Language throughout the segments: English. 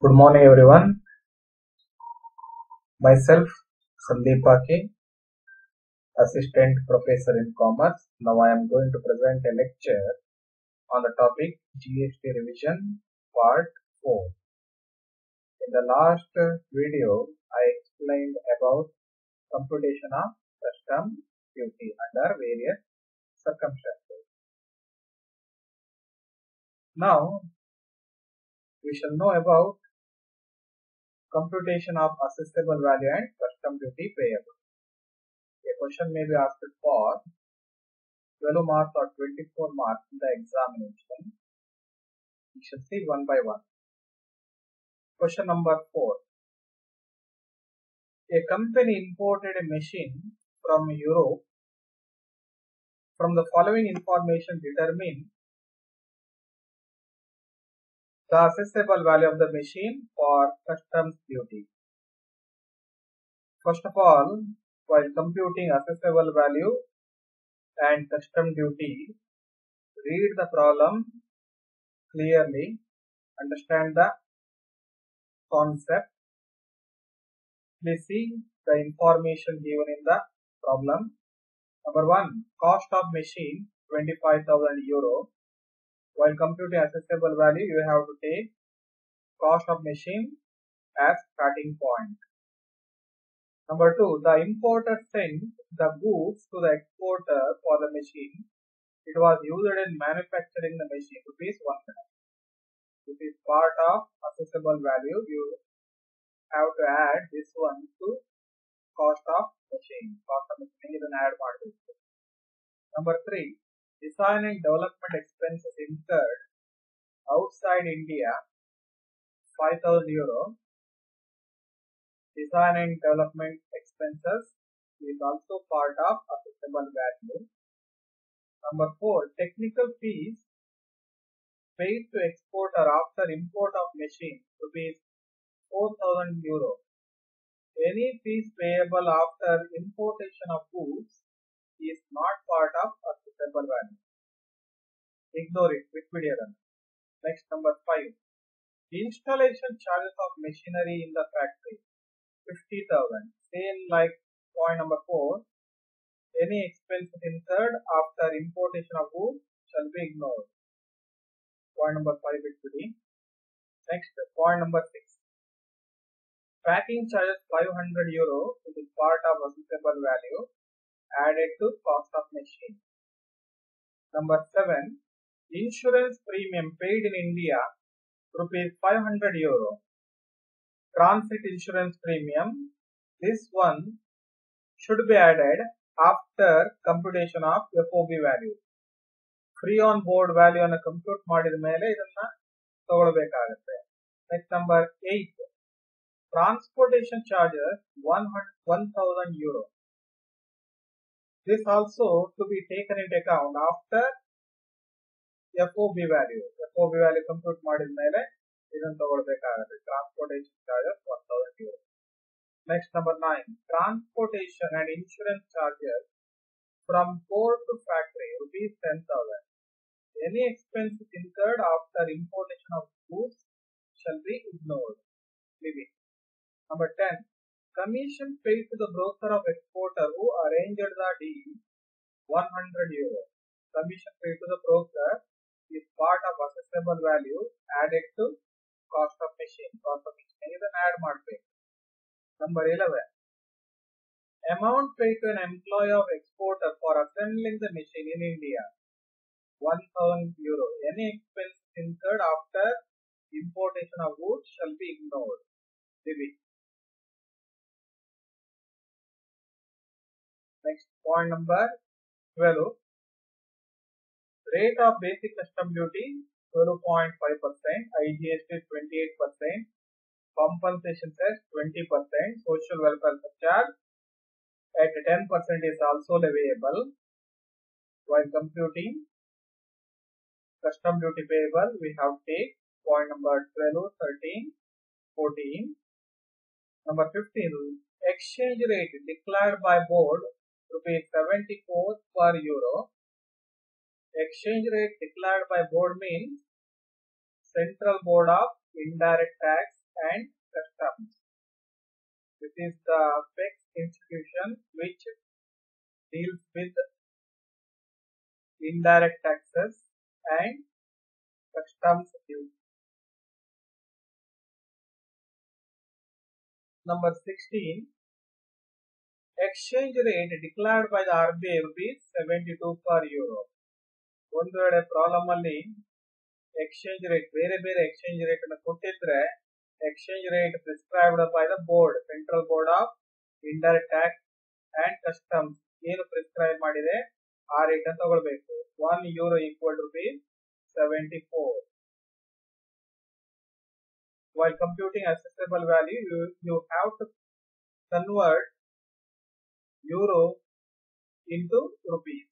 Good morning, everyone. Myself, Sandeep Pake, Assistant Professor in Commerce. Now I am going to present a lecture on the topic GST Revision Part 4. In the last video, I explained about computation of custom duty under various circumstances. Now, we shall know about computation of assessable value and custom duty payable. A question may be asked for 12 marks or 24 marks in the examination. We shall see one by one. Question number 4. A company imported a machine from Europe. From the following information, determine the assessable value of the machine for customs duty. First of all, while computing assessable value and custom duty, read the problem clearly, understand the concept. Please see the information given in the problem. Number 1, cost of machine 25,000 euro. While computing assessable value, you have to take cost of machine as starting point. Number 2, the importer sent the goods to the exporter for the machine. It was used in manufacturing the machine, rupees 1 lakh. This is part of assessable value. You have to add this one to cost of machine. Cost of machine is an add model. Number 3, design and development expenses incurred outside India, 5,000 euro. Design and development expenses is also part of assessable value. Number 4, technical fees paid to exporter after import of machine, rupees 4,000 euro. Any fees payable after importation of goods is not part of assessable value. Ignore it, liquid error. Next, number 5. Installation charges of machinery in the factory, 50,000. Same like point number 4. Any expenses incurred after importation of goods shall be ignored. Point number 5 it will be. Next, point number 6. Packing charges 500 euro, which is part of assessable value, added to cost of machine. Number 7. Insurance premium paid in India, rupees 500 euro. Transit insurance premium, this one should be added after computation of FOB value. Free on board value ಅನ್ನು compute ಮಾಡಿದ ಮೇಲೆ ಇದನ್ನ ತಗೊಳ್ಬೇಕಾಗುತ್ತೆ. Next, number 8. Transportation charges 1,000 euro. This also to be taken into account after FOB value. FOB value compute ಮಾಡಿದ ಮೇಲೆ ಇದನ್ನು ತಗೊಳ್ಬೇಕಾಗುತ್ತೆ. Transportation charges 1,000 euro. Next, number 9. Transportation and insurance charges from port to factory, rupees 10,000. Any expenses incurred after importation of goods shall be ignored. Leave it. Number 10. Commission paid to the broker of exporter who arranged the deal, 100 euro. Commission paid to the broker is part of assessable value added to cost of machine. Cost of machine is an add ಮಾಡಬೇಕು. Number 11. Amount paid to an employee of exporter for assembling the machine in India, 1,000 euro. Any expense incurred after importation of goods shall be ignored. Leave it. Next, point number 12. Rate of basic custom duty 12.5%, IGST 28%, compensation cess 20%, social welfare surcharge at 10% is also leviable. While computing custom duty payable, we have take point number 12, 13, 14. Number 15. Exchange rate declared by board, rupees 74 per euro. Exchange rate declared by board means Central Board of Indirect Tax and Customs. This is the apex institution which deals with indirect taxes and customs duty. Number 16. Exchange rate declared by the RBI rupees 72 per euro. ಒಂದು ವೇಳೆ problem ಅಲ್ಲಿ exchange rate ಬೇರೆ ಬೇರೆ exchange rate ಅನ್ನು ಕೊಟ್ಟಿದ್ರೆ exchange rate prescribed by the board central board of indirect tax and customs ಏನು prescribe ಮಾಡಿದೆ ಆ ರೇಟ್ ಅನ್ನು ತಗೊಳ್ಬೇಕು. 1 euro equal to rupees 74. While computing assessable value, you have to convert euro into rupees.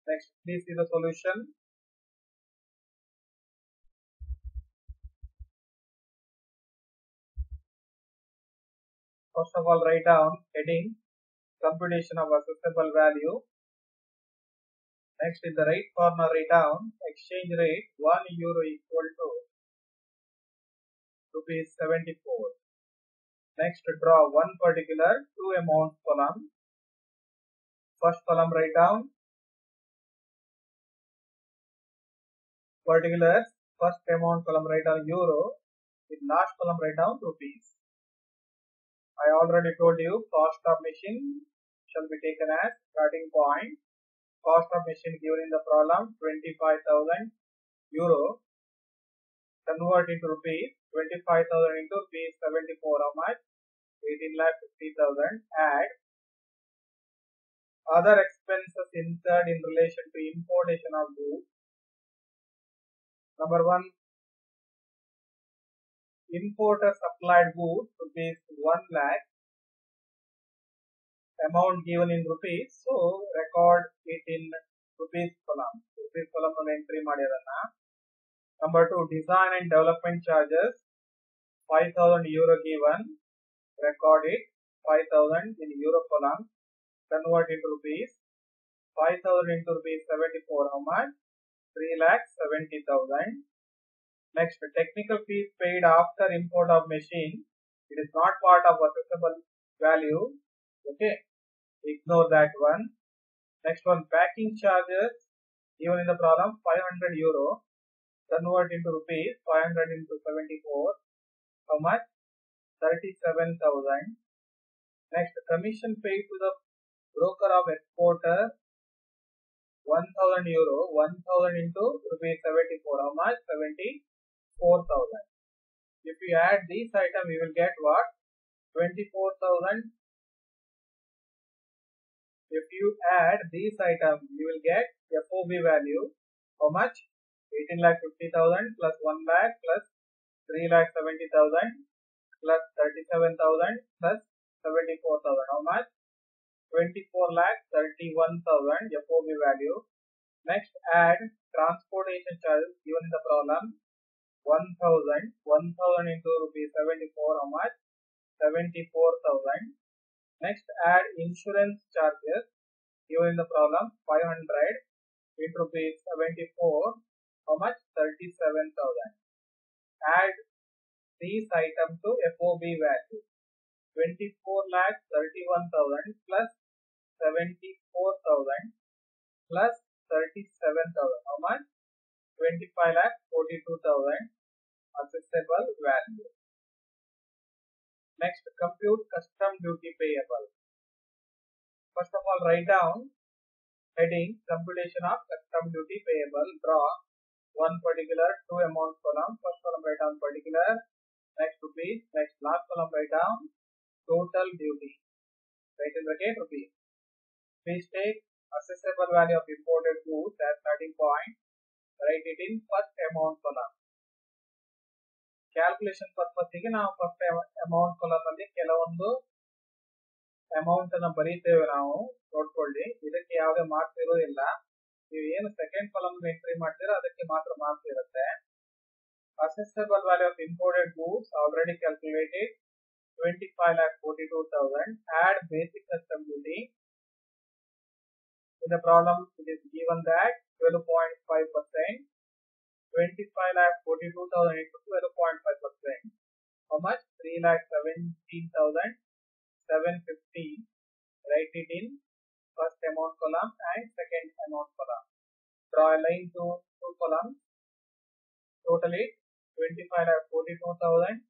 Next, please see the solution. First of all, write down heading computation of assessable value. Next, in the right corner, write down exchange rate 1 euro equal to rupees 74. Next, draw one particular two amount column. First column, write down particulars. First amount column, write down euro. In last column, write down rupees. I already told you cost of machine shall be taken as starting point. Cost of machine given in the problem 25,000 euro. Convert into rupees. 25,000 into rupees 74. How much? 18,50,000. Add other expenses incurred in relation to importation of goods. Number 1. Importer supplied goods rupees 1 lakh. Amount given in rupees, so record it in rupees column. Rupees column on entry ಮಾಡಿರೋದನ್ನ. Number 2, design and development charges 5,000 euro given. Record it 5,000 in euro column. Convert into rupees. 5,000 into rupees 74. How much? 3,70,000. Next, technical fees paid after import of machine. It is not part of assessable value. Okay. Ignore that one. Next one, packing charges given in the problem 500 euro. Convert into rupees. 500 into 74. How much? 37,000. Next, commission paid to the broker of exporter 1,000 euro. 1,000 into rupees 74. How much? 74,000. If you add these items, you will get what? 24,000. If you add these items, you will get FOB value. How much? 18,50,000 plus 1 lakh plus 3,70,000 plus 37,000 plus 74,000. How much? 24,31,000 FOB value. Next, add transportation charges given in the problem 1,000. 1,000 into rupees 74. How much? 74,000. Next, add insurance charges given in the problem 500 into rupees 74. How much? 37,000. Add these items to FOB value. 24,31,000 plus 74,000 plus 37,000. How much? 25,42,000 assessable value. Next, compute custom duty payable. First of all, write down heading computation of custom duty payable. Draw one particular two amount column. First column, write down particular. Next, rupees. Next, last column, write down total duty. Write in bracket rupees. Please take assessable value of imported goods as starting point. Write it in first amount column. Calculation ಪರ್ಪಸ್ಸಿಗೆ ನಾವು first amount column ಅಲ್ಲಿ ಕೆಲವೊಂದು amount ಅನ್ನು ಬರೀತೇವೆ. ನಾವು ನೋಡ್ಕೊಳ್ಳಿ, ಇದಕ್ಕೆ ಯಾವುದೇ marks ಇರೋದಿಲ್ಲ. ನೀವು ಏನು ಸೆಕೆಂಡ್ ಕಾಲಮ್ ಎಂಟ್ರಿ ಮಾಡ್ತೀರಾ ಅದಕ್ಕೆ ಮಾತ್ರ ಮಾರ್ಕ್ಸ್ ಇರುತ್ತೆ. Assessable value of imported goods already calculated 25,42,000. Add basic custom duty. In the problem, it is given that 12.5%. 25,42,000 into 12.5%. How much? 3,17,750. Write it in first amount column and second amount column. Draw a line to two columns. Total it 25,42,000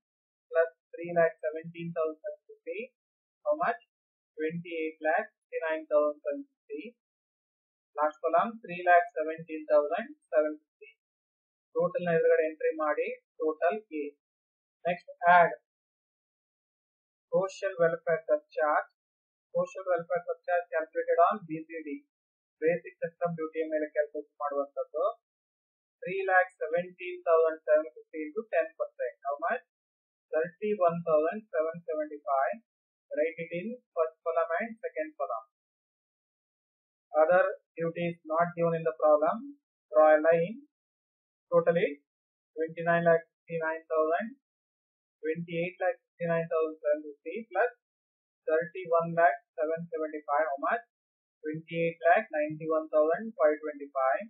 plus 3,17,750. How much? 28,69,750. Last column 3,17,750. Total ಎದುರುಗಡೆ entry ಮಾಡಿ total A. Next add social welfare surcharge. Social welfare surcharge calculated on BCD. Basic custom duty ಮೇಲೆ calculate ಮಾಡುವಂತದ್ದು. 3,17,750 into 10%. How much? 31,775. Write it in first column and second column. Other duties not given in the problem. Draw a line. Totally 29,69,000, 28,69,750 plus 31,775. How much? 28,91,525.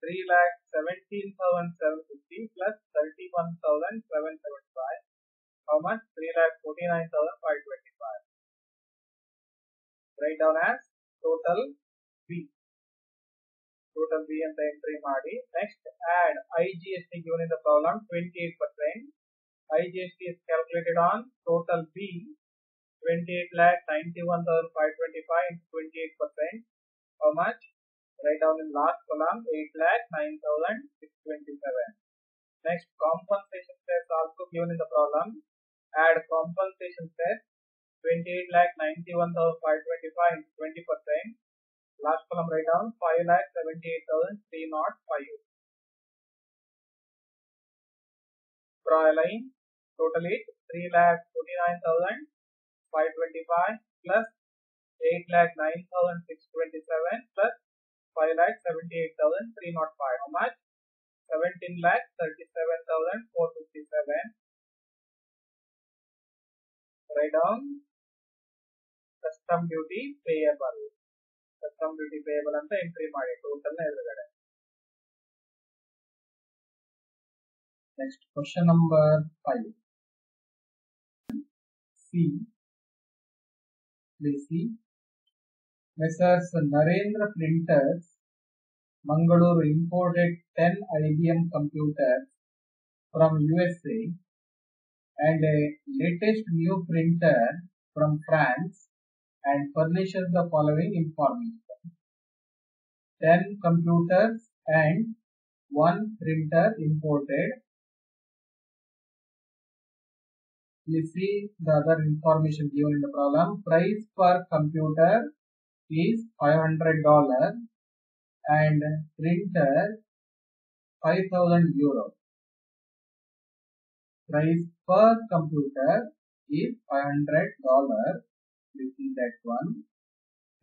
3,17,750 plus 31,775. How much? 3,49,525. Write down as total B. Total B and the entry ಮಾಡಿ. Next add IGST given in the problem 28%. IGST is calculated on total B 28,91,525 into 28%. How much? Write down in last column 8,09,627. Next compensation cess also given in the problem. Add compensation cess 28,91,525 into 20%. Last column write down 5,78,305. Draw a line. Total it 3,49,525 plus 8,09,627 plus 5,78,305. How much? 17,37,457. Write down custom duty payable. Custom duty payable ಅಂತ entry ಮಾಡಿ total ಎದುರುಗಡೆ. Next question number 5. Please see. Messrs. Narendra Printers, Mangalore imported 10 IBM computers from USA and a latest new printer from France and furnishes the following information. 10 computers and 1 printer imported. Please see the other information given in the problem. Price per computer is $500 and printer 5,000 euro. Price per computer is $500. Please see that one.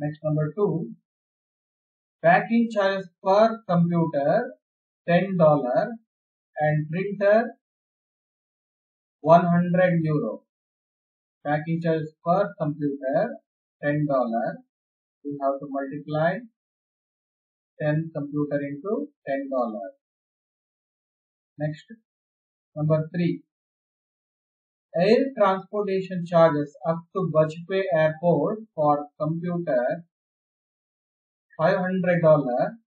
Next number 2. Packing charges per computer $10 and printer 100 euro. Packing charges per computer $10. We have to multiply 10 computer into $10. Next, number 3. Air transportation charges up to Bajpayee Airport for computer $500.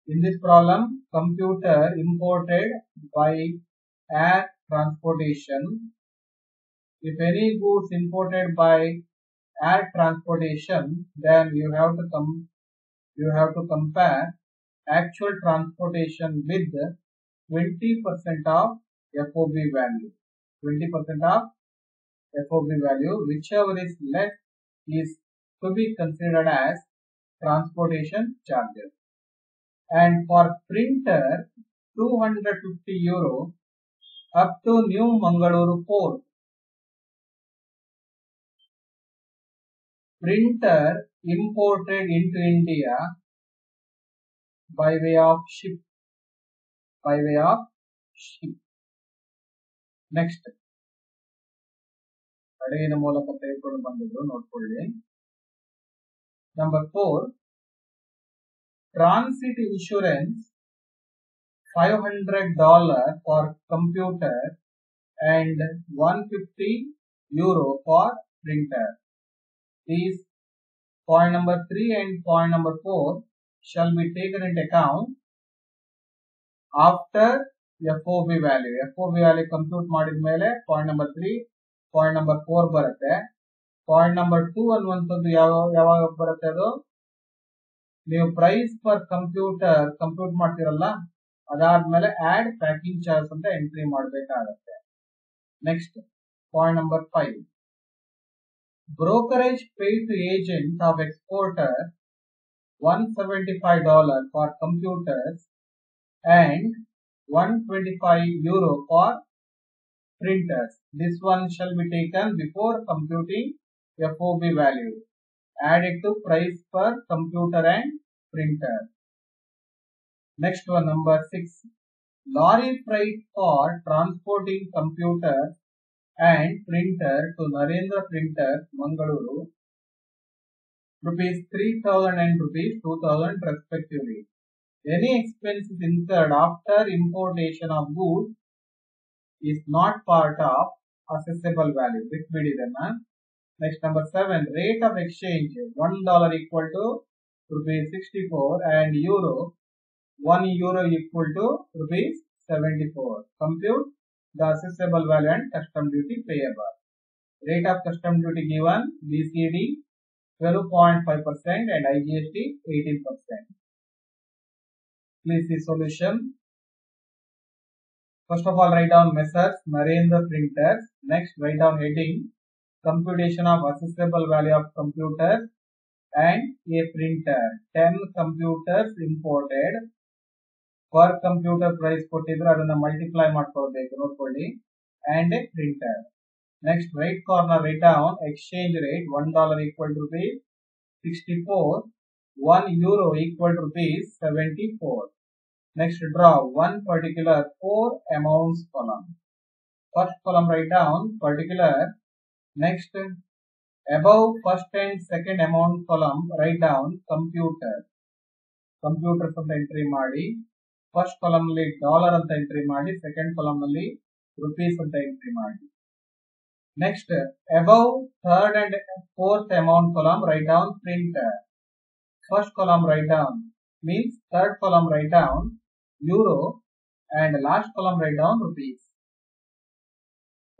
In this problem, computer imported by air transportation. If any goods imported by air transportation, then you have to compare actual transportation with 20% of FOB value. 20% of FOB value, whichever is less is to be considered as transportation charges. And for printer 250 euro up to New Mangaluru port. Printer imported into India by way of ship. Next, ಹಡಗಿನ ಮೂಲಕ ತೆಗೆದುಕೊಂಡು ಬಂದಿದ್ದು ನೋಡ್ಕೊಳ್ಳಿ. Number 4. Transit insurance $500 for computer and €150 for printer. These point number 3 and point number 4 shall be taken into account after FOB value. FOB value compute ಮಾಡಿದ ಮೇಲೆ point number 3, point number 4 ಬರುತ್ತೆ. point number 2 ಅನ್ನುವಂಥದ್ದು ಯಾವಾಗ ಬರುತ್ತೆ, ಅದು ನೀವು price per computer compute ಮಾಡ್ತಿರಲ್ಲ, ಅದಾದ್ಮೇಲೆ ಆಡ್ ಪ್ಯಾಕಿಂಗ್ ಚಾರ್ಜ್ ಅಂತ ಎಂಟ್ರಿ ಮಾಡಬೇಕಾಗುತ್ತೆ. Next point number 5, brokerage paid to agent of exporter $175 for computers and €125 for printers. This one shall be taken before computing FOB value. Add it to price per computer and printer. Next one, number 6, lorry freight for transporting computer and printer to Narendra Printer, Mangaluru, ₹3,000 and ₹2,000 respectively. Any expenses incurred after importation of goods is not part of assessable value. This video. Next, number 7, rate of exchange $1 equal to ₹64 and €1 equal to ₹74. Compute the assessable value and custom duty payable. Rate of custom duty given BCD 12.5% and IGST 18%. Please see solution. First of all, write down Messrs Narendra Printers. Next, write down heading computation of assessable value of computer and a printer. 10 computers imported. Per computer price ಕೊಟ್ಟಿದ್ರೆ ಅದನ್ನ multiply ಮಾಡ್ಕೊಳ್ಬೇಕು, ನೋಡ್ಕೊಳ್ಳಿ, and a printer. Next, right corner write down exchange rate $1 equal to ₹64, €1 equal to ₹74. Next, draw one particular 4 amounts column. First column write down particular. Next, above first and second amount column write down computer. Computers ಅಂತ entry ಮಾಡಿ. First column ಅಲ್ಲಿ dollar ಅಂತ entry ಮಾಡಿ, second column ಅಲ್ಲಿ rupees ಅಂತ entry ಮಾಡಿ. Next, above third and fourth amount column write down printer. First column write down means third column write down euro and last column write down rupees.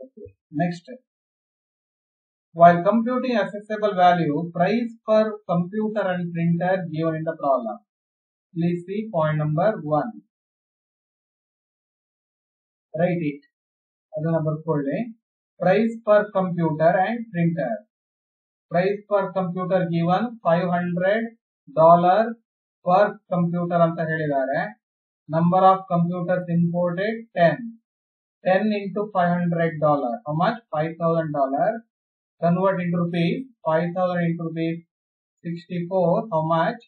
Okay. Next, while computing assessable value, price per computer and printer given in the problem. Please see point number 1. Write it. Adana barkolli. Price per computer and printer. Price per computer given $500 per computer anta helidare. Number of computers imported 10. 10 into $500. How much? $5,000. Convert into rupees. 5,000 into rupees 64. How much?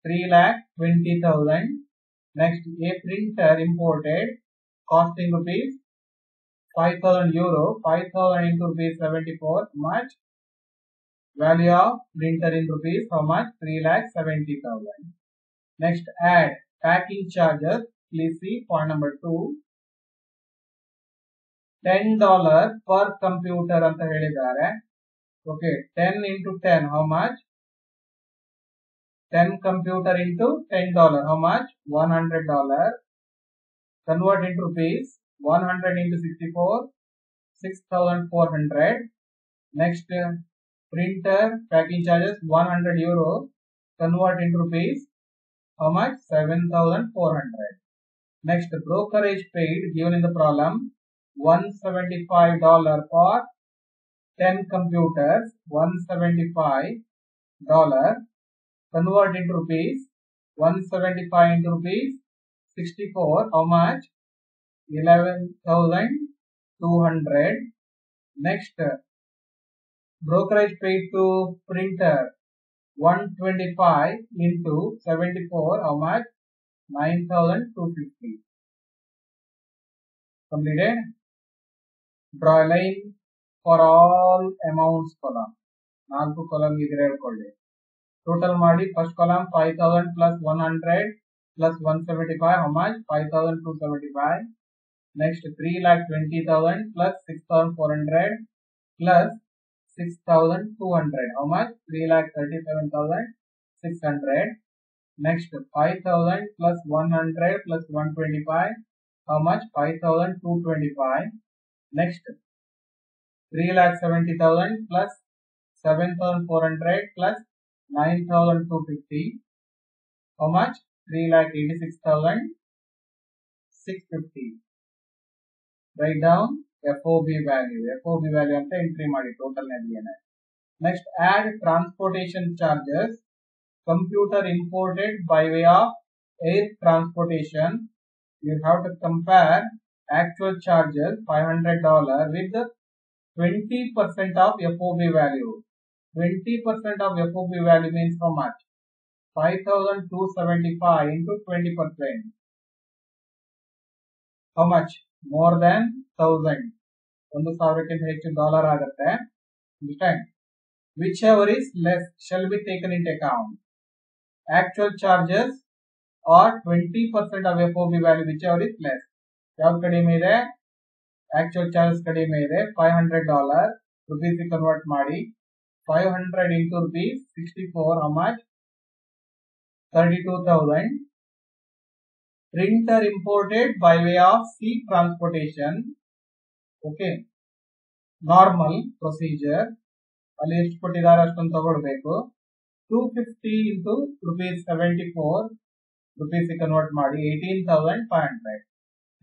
3,20,000. Next, a printer imported costing rupees €5,000. 5,000 into rupees 74. How much? Value of printer in rupees. How much? 3,70,000. Next, add packing charges. Please see point number 2. $10 per computer anta helidare. Okay, 10 into 10. How much? 10 computer into $10. How much? $100. Convert into rupees. 100 into 64. 6,400. Next, printer packing charges €100. Convert into rupees. How much? 7,400. Next, brokerage paid given in the problem $175 for 10 computers. $175. Convert into rupees. 175 into rupees 64. How much? 11,200. Next, brokerage paid to printer 125 into 74. How much? 9,250. Completed. Draw a line for all amounts column. 4 column ಇದ್ರೆ ಹೇಳ್ಕೊಳ್ಳಿ. Total ಮಾಡಿ first column 5,000 plus 100 plus 175, how much? 5,275. Next 3,20,000 plus 6,400 plus 6,200, how much? 3,37,600. Next 5,000 plus 100 plus 125, how much? 5,225. Next 3,70,000 plus 7,400 plus 9,250, how much? 3,86,650. Write down FOB value. FOB value anta entry ಮಾಡಿ total ನಲ್ಲಿ. Next add transportation charges. Computer imported by way of air transportation. You have to compare actual charges $500 with 20% of FOB value. 20% of FOB value means how much? 5,275 into 20%. How much? More than 1,000. $1,000 ಹೆಚ್ಚು dollar ಆಗುತ್ತೆ. Understand? Whichever is less shall be taken into account. Actual charges or 20% of FOB value, whichever is less. ಯಾವ್ದು ಕಡಿಮೆ ಇದೆ? Actual charges ಕಡಿಮೆ ಇದೆ. $500 rupees convert ಮಾಡಿ. 500 into rupees 64, how much? 32,000. Printer imported by way of sea transportation. Okay. Normal procedure. ಅಲ್ಲಿ ಎಷ್ಟು ಕೊಟ್ಟಿದ್ದಾರೆ ಅಷ್ಟೊಂದು ತಗೊಳ್ಬೇಕು. 250 into rupees 74 rupees ಕನ್ವರ್ಟ್ ಮಾಡಿ 18,500.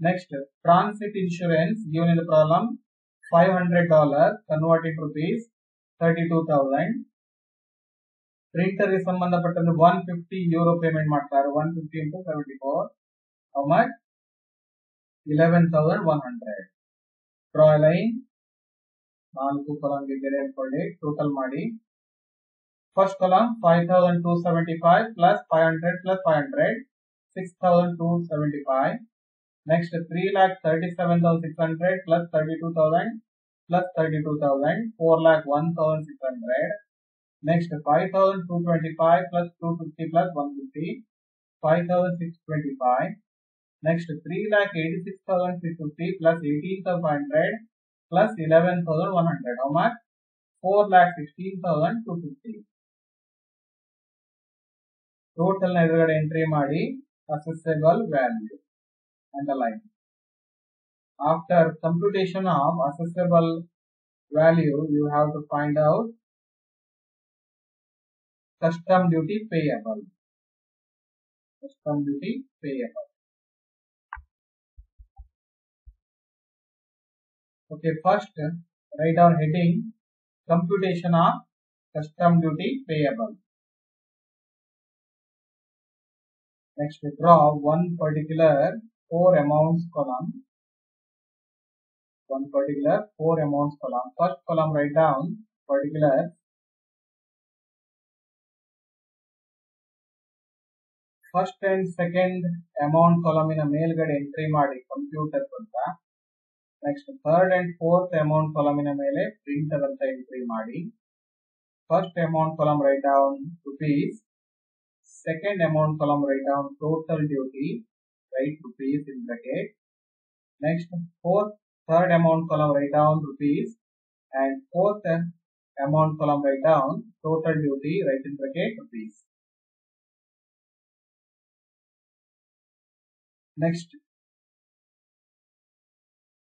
Next transit insurance given in the problem $500 convert into rupees 32,000. Printer ಗೆ ಸಂಬಂಧಪಟ್ಟಂತೆ 150 euro payment ಮಾಡ್ತಾರೆ. 150 into 74, how much? 11,100. Draw a line. 4 column ಗೆ ಗೆರೆ ಹಾಕೊಳ್ಳಿ. ಟೋಟಲ್ ಮಾಡಿ. First column 5,275 plus 500 plus 500, 6,275. Next 3,37,600 plus 32,000 plus 32,000, 4,01,600. Next 5,225 plus 250 plus 150, 5,625. Next 3,86,650 plus 18,500 plus 11,100, how much? 4,16,250. Total ನ ಎದುರುಗಡೆ entry ಮಾಡಿ assessable value underline. After computation of assessable value, you have to find out custom duty payable. Custom duty payable. Okay, first write down heading computation of custom duty payable. Next draw one particular 4 amounts column. One particular 4 amounts column. First column write down particulars. First and second amount column in a ಮೇಲ್ಗಡೆ entry ಮಾಡಿ computer ಅಂತ. Next third and fourth amount column in a ಮೇಲೆ printer ಅಂತ entry ಮಾಡಿ. First amount column write down rupees. Second amount column write down total duty, write rupees in bracket. Next third amount column write down rupees, and fourth amount column write down total duty, write in bracket rupees. Next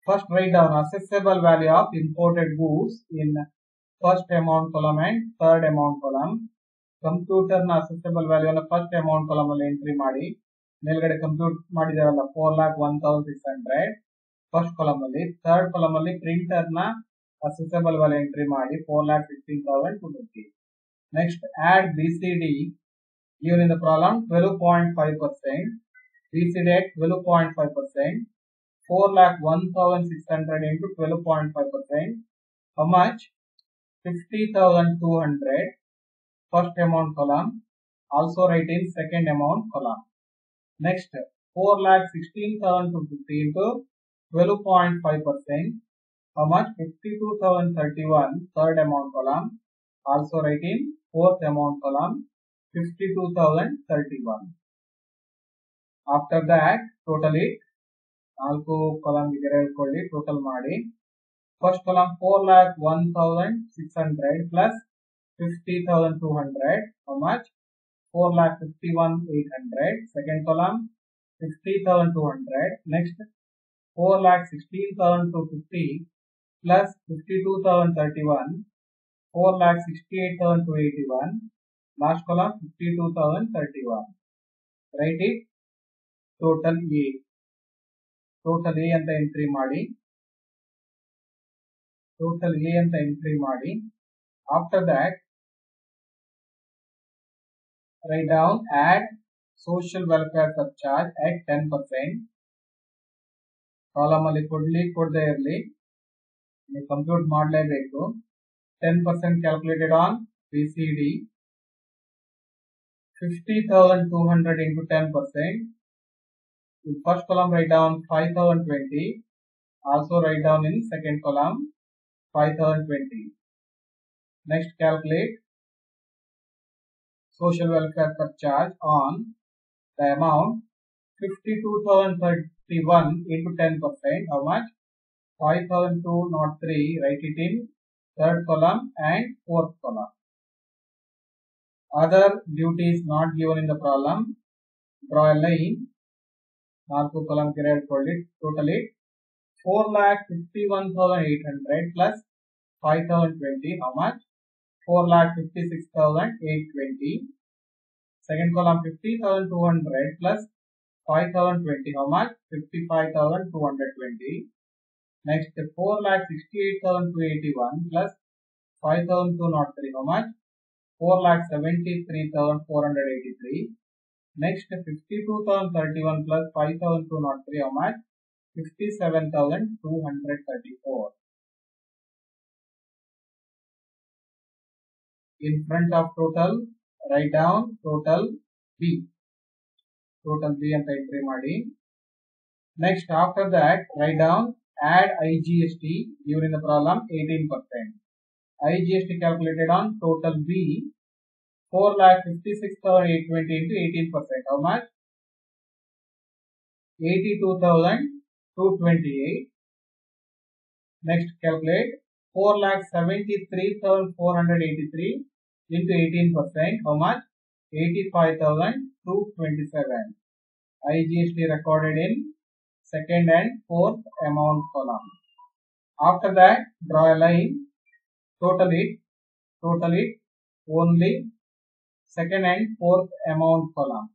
first write down assessable value of imported goods in first amount column and third amount column. Computer ನ assessable value ಅನ್ನು first amount column ಅಲ್ಲಿ entry ಮಾಡಿ. ಮೇಲ್ಗಡೆ compute ಮಾಡಿದಾರಲ್ಲ 4,01,600 first column ಅಲ್ಲಿ. Third column ಅಲ್ಲಿ printer ನ assessable value entry ಮಾಡಿ 4,16,250. Next add BCD given in the problem 12.5%, BCD at 12.5%, 4,01,600 into 12.5%, how much? 50,200. First amount column, also write in second amount column. Next 4,16,250 into 12.5%, how much? 52,031. Third amount column, also write in fourth amount column 52,031. After that, total it. 4 column ಗೆರೆಕೊಳ್ಳಿ, total ಮಾಡಿ. First column 4,01,600 plus 50,200. How much? 4,51,800. Second column 50,200. Next 4,16,250 plus 52,031. 4,68,281. Last column 52,031. Write it. Total A. Total A ಅಂತ entry ಮಾಡಿ. Total A ಅಂತ entry ಮಾಡಿ. After that, write down add social welfare surcharge at 10%. Column ಅಲ್ಲಿ ಕೊಡದೇ ಇರಲಿ, ನೀವು compute ಮಾಡಲೇಬೇಕು. 10% calculated on BCD. 50,200 into 10%. In first column write down 5,020. Also write down in second column 5,020. Next calculate social welfare surcharge on the amount 52,031 into 10%. How much? 5,203. Write it in third column and fourth column. Other duties not given in the problem. Draw a line. 4 column ಗೆರೆಕೊಳ್ಳಿ. Total it. 4,51,800 plus 5,020. How much? 4,56,820. Second column 50,200 plus 5,020. How much? 55,220. Next 4,68,281 plus 5,203. How much? 4,73,483. Next 52,031 plus 5,203. How much? 57,234. In front of total, write down total B. Total B ಅಂತ entry ಮಾಡಿ. Next after that, write down add IGST given in the problem 18%. IGST calculated on total B 4,56,820 into 18%. How much? 82,228. Next calculate 4,73,483 into 18%. How much? 85,227. IGST recorded in second and fourth amount column. After that, draw a line. Total it only second and fourth amount column.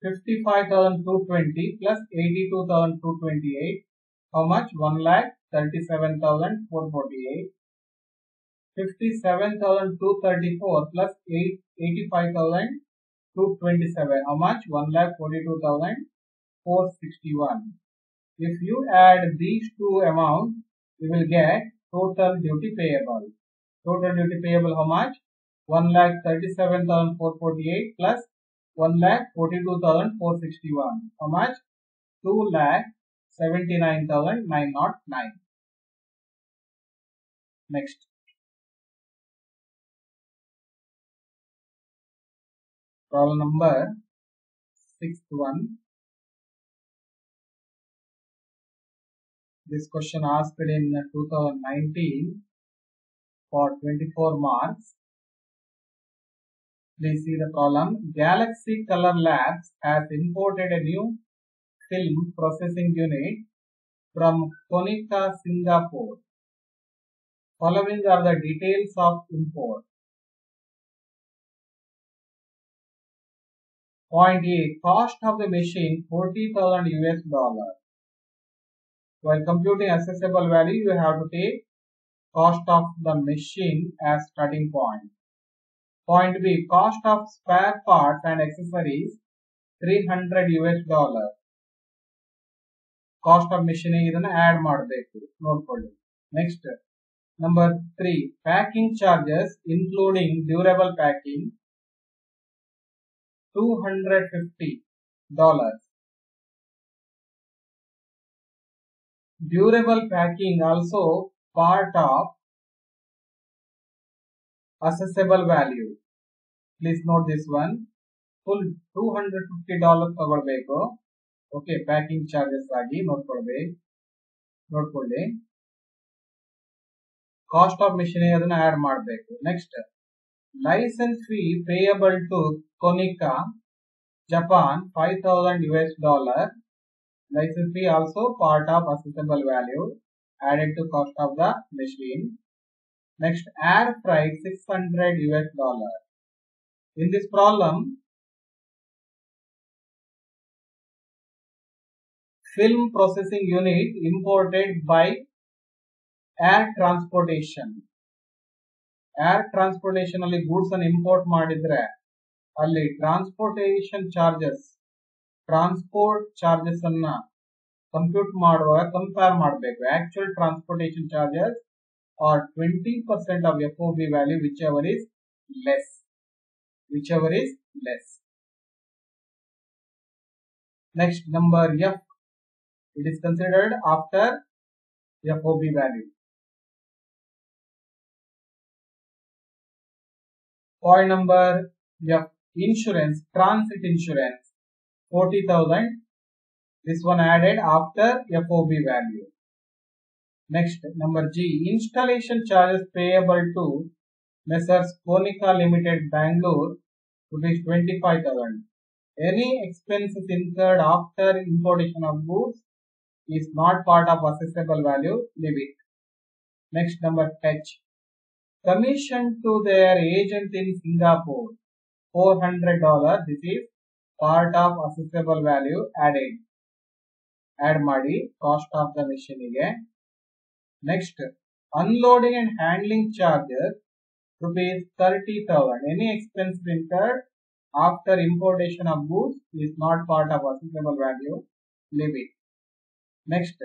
55,220 plus 82,228. How much? 1,37,448. 57,234 plus 85,227. How much? 1,42,461. If you add these two amounts, you will get total duty payable. Total duty payable how much? 1,37,448 plus 1,42,461. How much? 2,79,909. Next. Problem number 6th one. This question asked in 2019 for 24 marks. Please see the problem. Galaxy Color Labs has imported a new film processing unit from Konica, Singapore. Following are the details of import. Point A. Cost of the machine $40,000 US. While computing accessible value, you have to take cost of the machine as starting point. Point B. Cost of spare parts and accessories $300 US. Cost of machine ಇದನ್ನ add ಮಾಡಬೇಕು ನೋಡ್ಕೊಳ್ಳಿ. Next number 3. Packing charges including durable packing $250. Durable packing also part of accessible value. Please note this one. Full $250 ತಗೊಳ್ಬೇಕು. Okay, packing charges ಆಗಿ ನೋಡ್ಕೊಳ್ಳಿ. Cost of machine ಅದನ್ನ add ಮಾಡಬೇಕು. Next licence fee payable to Konica Japan $5,000. License fee also part of assessable value added to cost of the machine. Next, air freight $600. In this problem, film processing unit imported by air transportation. Air transportation ಅಲ್ಲಿ goods ಅನ್ನು import ಮಾಡಿದ್ರೆ ಅಲ್ಲಿ transport charges ಅನ್ನ compute ಮಾಡುವಾಗ compare ಮಾಡಬೇಕು. Actual transportation charges are 20% of FOB value, whichever is less. Next, number F, it is considered after FOB value. Point number F, insurance, transit insurance 40,000. This one added after FOB value. Next, number G, installation charges payable to Messrs. Konica Limited, Bangalore, rupees 25,000. Any expenses incurred after importation of goods is not part of assessable value, leave it. Next, number H, commission to their agent in Singapore $400. This is part of assessable value, add ಮಾಡಿ cost of the machine ಗೆ. Next, unloading and handling charges rupees 30,000. Any expense incurred after importation of goods is not part of assessable value, leave it. Next,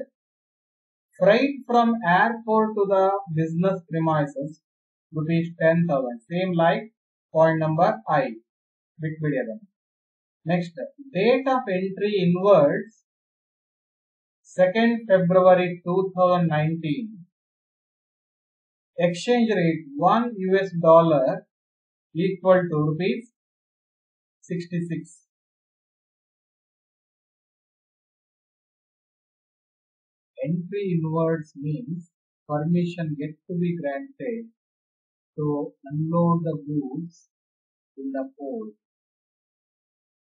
freight from airport to the business premises rupees 10,000. Same like point number I. ಬಿಟ್ಬಿಡಿ ಅದನ್ನು. Next, date of entry inwards 2nd February 2019. Exchange rate $1 equal to rupees 66. Entry inwards means permission get to be granted to unload the goods in the port.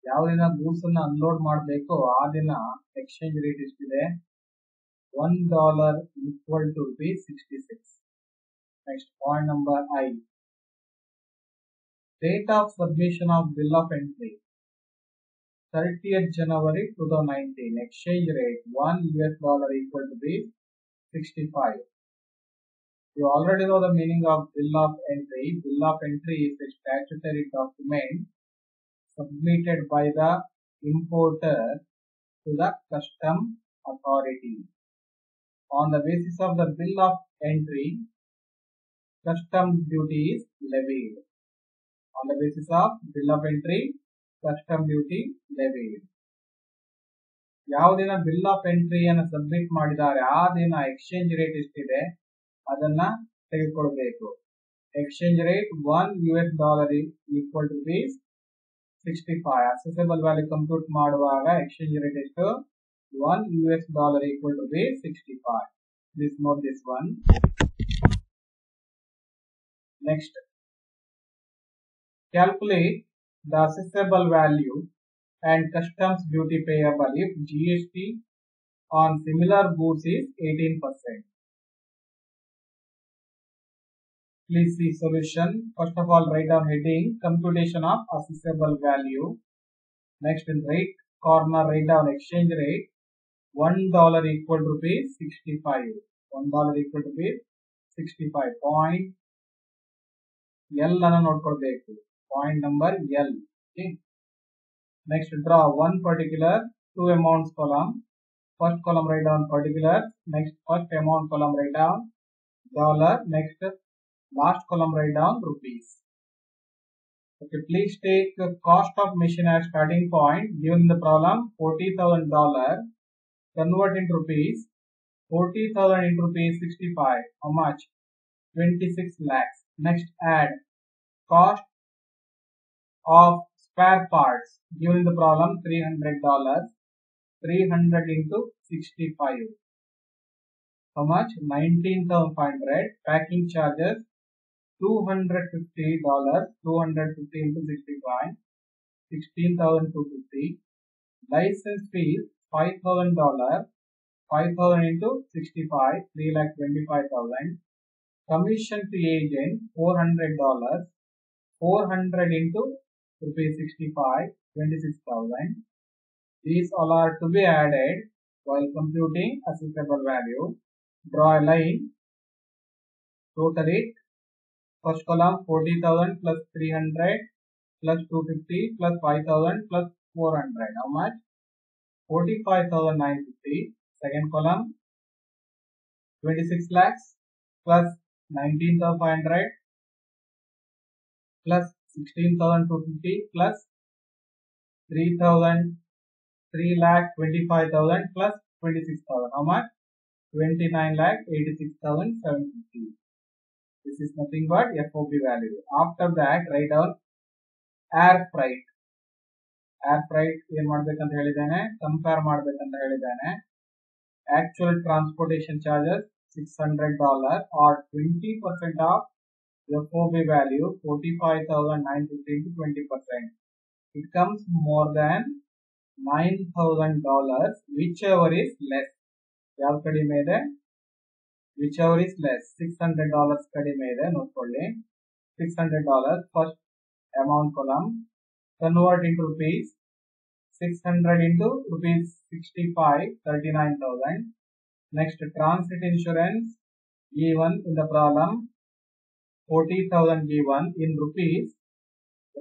ಯಾವ ದಿನ goods ಅನ್ನ unload ಮಾಡಬೇಕು ಆ ದಿನ exchange rate ಎಷ್ಟಿದೆ? $1 equal to rupees 66. Next, point number I, date of submission of bill of entry 30th January 2019. Exchange rate $1 equal to rupees 65. You already know the meaning of bill of entry. Bill of entry is a statutory document submitted by the importer to the custom authority. On the basis of the bill of entry, custom duty is levied. On the basis of bill of entry, custom duty levied. ಯಾವ ದಿನ bill of ಎಂಟ್ರಿಯನ್ನು submit ಮಾಡಿದ್ದಾರೆ ಆ ದಿನ exchange rate ಎಷ್ಟಿದೆ ಅದನ್ನ ತೆಗೆದುಕೊಳ್ಬೇಕು. Exchange rate $1 equal to rupees 65. Assessable value compute ಮಾಡುವಾಗ exchange rate ಎಷ್ಟು? $1 equal to rupees 65. Please note this one. Next, calculate the assessable value and customs duty payable if GST on similar goods is 18%. Please see solution. First of all, write down heading computation of assessable value. Next, in right corner write down exchange rate $1 equal to rupees 65. $1 equal to rupees 65. Point L ಅನ್ನು ನೋಡ್ಕೊಳ್ಬೇಕು. Point number L. Okay. Next, draw one particular, two amounts column. First column write down particulars. Next, first amount column write down dollar. Next, last column write down rupees. Okay, please take the cost of machine as starting point. Given the problem, $40,000. Convert into rupees. 40,000 into rupees 65. How much? 26 lakhs. Next, add cost of spare parts. Given the problem, $300. 300 into 65. How much? 19,500. Packing charges $250. 250 into 65. 16,250. License fees $5,000. 5,000 into 65. 3,25,000. Commission to agent $400. 400 into rupees 65. 26,000. These all are to be added while computing assessable value. Draw a line. Total it. First column 40,000 plus 300 plus 250 plus 5,000 plus 400. How much? 45,950. Second column 26 lakhs plus 19,500 plus 16,250 plus 3,25,000 plus 26,000. How much? 29,86,750. This is nothing but FOB value. After that, write down air freight. Air freight ಏನು ಮಾಡಬೇಕಂತ ಹೇಳಿದಾನೆ, compare ಮಾಡಬೇಕಂತ ಹೇಳಿದಾನೆ. Actual transportation charges $600 or 20% of FOB value 45,950 into 20%. It comes more than $9,000, whichever is less. ಯಾವ ಕಡಿಮೆ ಇದೆ? Whichever is less. $600 ಕಡಿಮೆ ಇದೆ ನೋಡ್ಕೊಳ್ಳಿ. $600 first amount column. Convert into rupees. 600 into rupees 65, 39,000. Next, transit insurance given in the problem 40,000 given in rupees.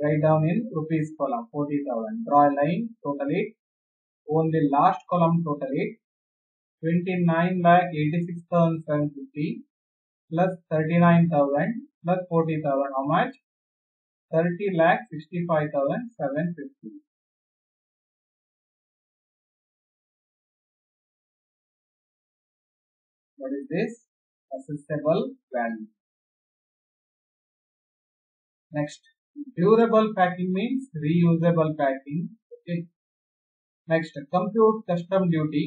Write down in rupees column 40,000. Draw a line. Total it. Only last column total it. 29,86,750 plus 39,000 plus 40,000. How much? 30,65,750. What is this? Assessable value. Next, durable packing means reusable packing. Okay. Next, compute custom duty.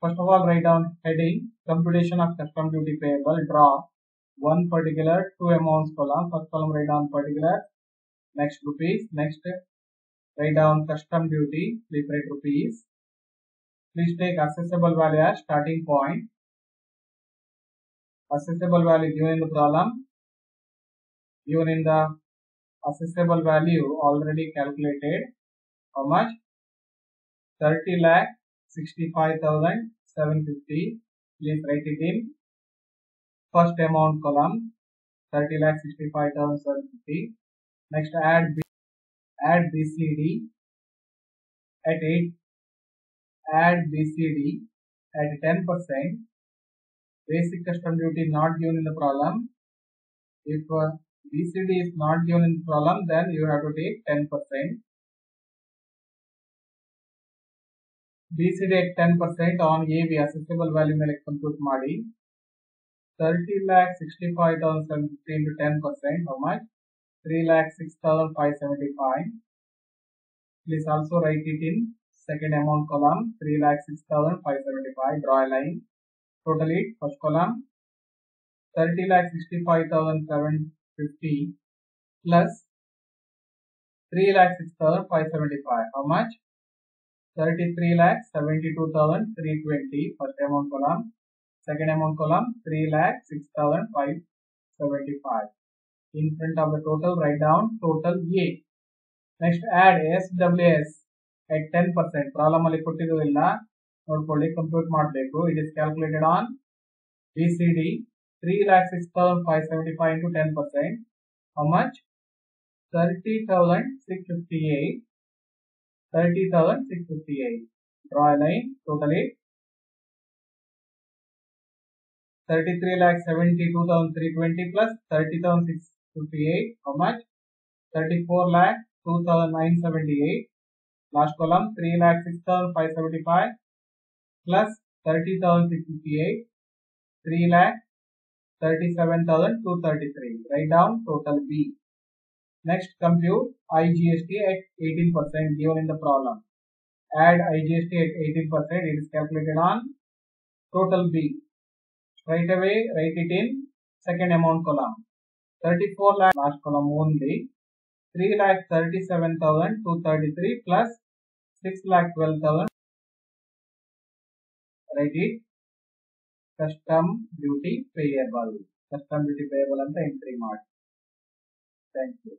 First of all, write down heading, computation of custom duty payable. Draw one particular, two amounts column. First column write down particular. Next rupees. Next write down custom duty. Please write rupees. Please take assessable value as starting point. Assessable value given in the problem. Given in the assessable value already calculated. How much? 30,65,750. Please write it in first amount column. 30,65,750. Next, add BCD at 8. Add BCD at 10%. Basic custom duty not given in the problem. If BCD is not given in the problem, then you have to take 10%. BCD at 10% on AV assessable value ಮೇಲೆ compute ಮಾಡಿ. 30,65,750 into 10%. How much? 3,06,575. Please also write it in second amount column. 3,06,575. Draw a line. Total it. First column 30,65,750 plus 3,06,575. How much? 33,72,320. First amount column. Second amount column 3,06,575. In front of the total, write down total A. Next, add SWS at 10%. Problem ಅಲ್ಲಿ ಕೊಟ್ಟಿರೋದಿಲ್ಲ ನೋಡ್ಕೊಳ್ಳಿ, compute ಮಾಡಬೇಕು. It is calculated on BCD 3,06,575 into 10%. How much? 30,658. 30,658. Draw a line. Total it. 33,72,320 plus 30,658. How much? 34,02,978. Last column 3,06,575 plus 30,658. 3,37,233. Write down total B. Next, compute IGST at 18% given in the problem. Add IGST at 18%. It is calculated on total B. Right away, write it in second amount column. 34 lakh last column only. 3,37,233 plus 6,12,000. Write it. Custom duty payable. Custom duty payable and the entry mark. Thank you.